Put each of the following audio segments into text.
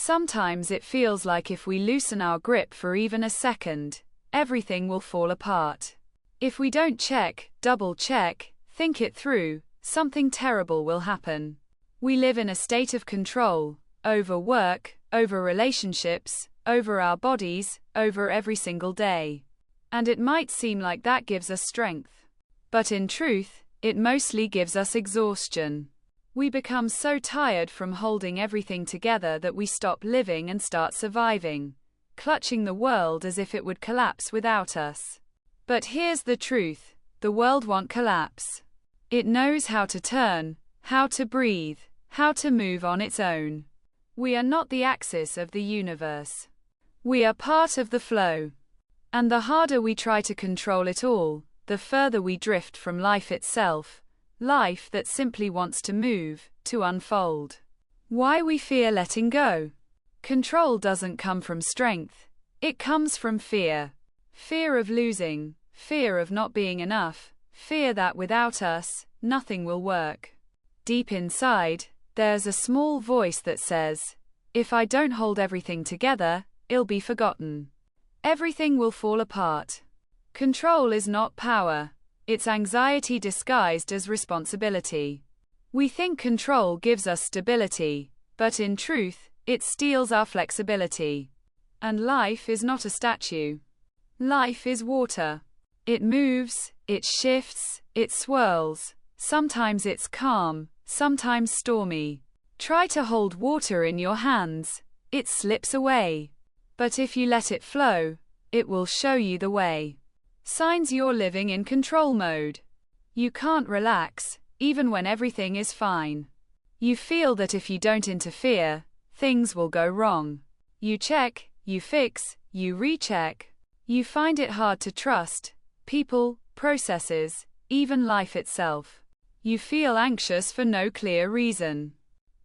Sometimes it feels like if we loosen our grip for even a second, everything will fall apart. If we don't check, double check, think it through, something terrible will happen. We live in a state of control, over work, over relationships, over our bodies, over every single day. And it might seem like that gives us strength. But in truth, it mostly gives us exhaustion. We become so tired from holding everything together that we stop living and start surviving, clutching the world as if it would collapse without us. But here's the truth: the world won't collapse. It knows how to turn, how to breathe, how to move on its own. We are not the axis of the universe. We are part of the flow. And the harder we try to control it all, the further we drift from life itself, life that simply wants to move, to unfold. Why we fear letting go? Control doesn't come from strength. It comes from fear. Fear of losing, fear of not being enough, fear that without us, nothing will work. Deep inside, there's a small voice that says, if I don't hold everything together, it'll be forgotten. Everything will fall apart. Control is not power. It's anxiety disguised as responsibility. We think control gives us stability, but in truth, it steals our flexibility. And life is not a statue. Life is water. It moves, it shifts, it swirls. Sometimes it's calm, sometimes stormy. Try to hold water in your hands. It slips away. But if you let it flow, it will show you the way. Signs you're living in control mode. You can't relax, even when everything is fine. You feel that if you don't interfere, things will go wrong. You check, you fix, you recheck. You find it hard to trust people, processes, even life itself. You feel anxious for no clear reason.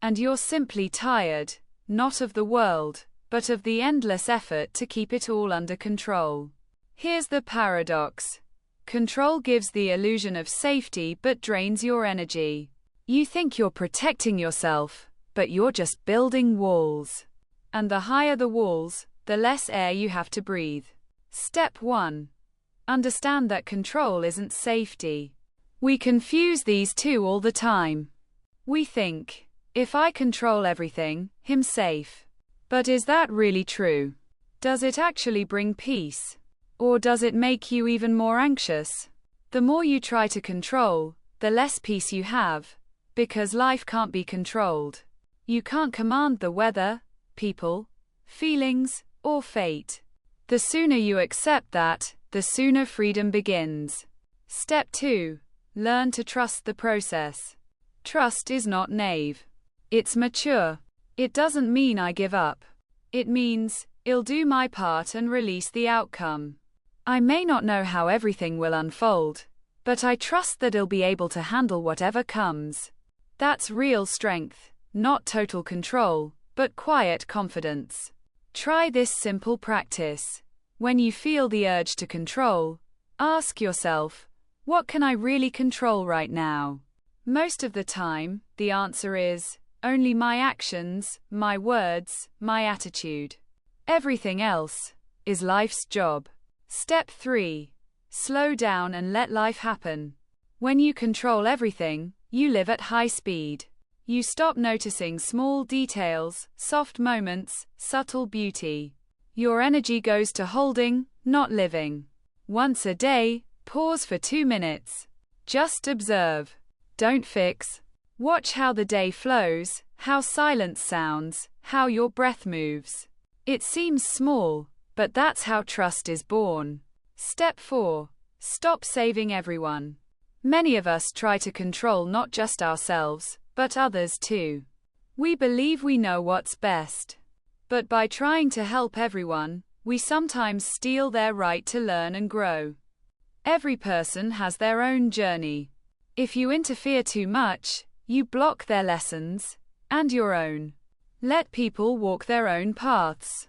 And you're simply tired, not of the world, but of the endless effort to keep it all under control. Here's the paradox. Control gives the illusion of safety but drains your energy. You think you're protecting yourself, but you're just building walls. And the higher the walls, the less air you have to breathe. Step 1. Understand that control isn't safety. We confuse these two all the time. We think, if I control everything, I'm safe. But is that really true? Does it actually bring peace? Or does it make you even more anxious? The more you try to control, the less peace you have, because life can't be controlled. You can't command the weather, people, feelings, or fate. The sooner you accept that, the sooner freedom begins. Step 2. Learn to trust the process. Trust is not naive. It's mature. It doesn't mean I give up. It means, I'll do my part and release the outcome. I may not know how everything will unfold, but I trust that I'll be able to handle whatever comes. That's real strength, not total control, but quiet confidence. Try this simple practice. When you feel the urge to control, ask yourself, what can I really control right now? Most of the time, the answer is, only my actions, my words, my attitude. Everything else is life's job. Step 3. Slow down and let life happen. When you control everything, you live at high speed. You stop noticing small details, soft moments, subtle beauty. Your energy goes to holding, not living. Once a day, pause for 2 minutes. Just observe. Don't fix. Watch how the day flows, how silence sounds, how your breath moves. It seems small, but that's how trust is born. Step 4. Stop saving everyone. Many of us try to control not just ourselves, but others too. We believe we know what's best. But by trying to help everyone, we sometimes steal their right to learn and grow. Every person has their own journey. If you interfere too much, you block their lessons, and your own. Let people walk their own paths.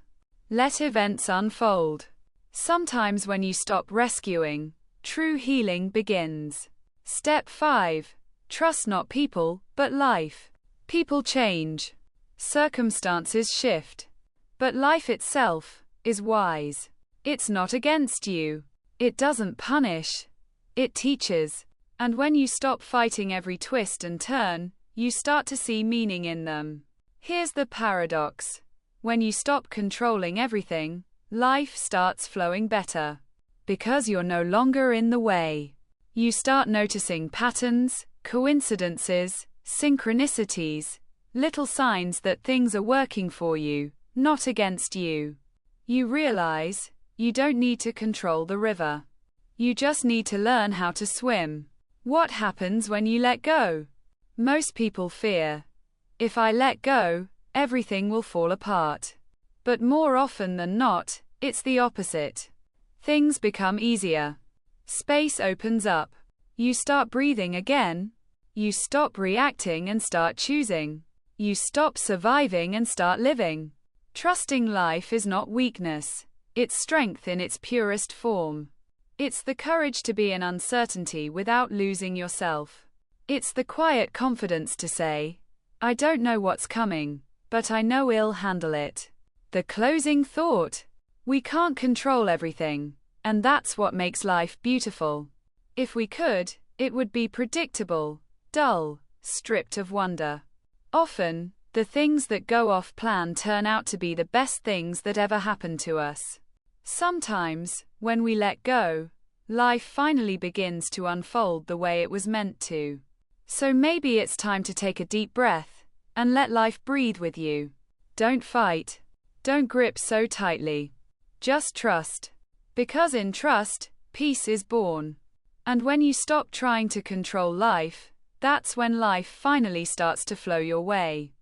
Let events unfold. Sometimes when you stop rescuing, true healing begins. Step 5. Trust not people, but life. People change. Circumstances shift. But life itself is wise. It's not against you. It doesn't punish. It teaches. And when you stop fighting every twist and turn, you start to see meaning in them. Here's the paradox. When you stop controlling everything, life starts flowing better. Because you're no longer in the way. You start noticing patterns, coincidences, synchronicities, little signs that things are working for you, not against you. You realize you don't need to control the river. You just need to learn how to swim. What happens when you let go? Most people fear, if I let go, everything will fall apart. But more often than not, it's the opposite. Things become easier. Space opens up. You start breathing again. You stop reacting and start choosing. You stop surviving and start living. Trusting life is not weakness. It's strength in its purest form. It's the courage to be in uncertainty without losing yourself. It's the quiet confidence to say, I don't know what's coming, but I know I'll handle it. The closing thought. We can't control everything, and that's what makes life beautiful. If we could, it would be predictable, dull, stripped of wonder. Often, the things that go off plan turn out to be the best things that ever happened to us. Sometimes, when we let go, life finally begins to unfold the way it was meant to. So maybe it's time to take a deep breath and let life breathe with you. Don't fight. Don't grip so tightly. Just trust. Because in trust, peace is born. And when you stop trying to control life, that's when life finally starts to flow your way.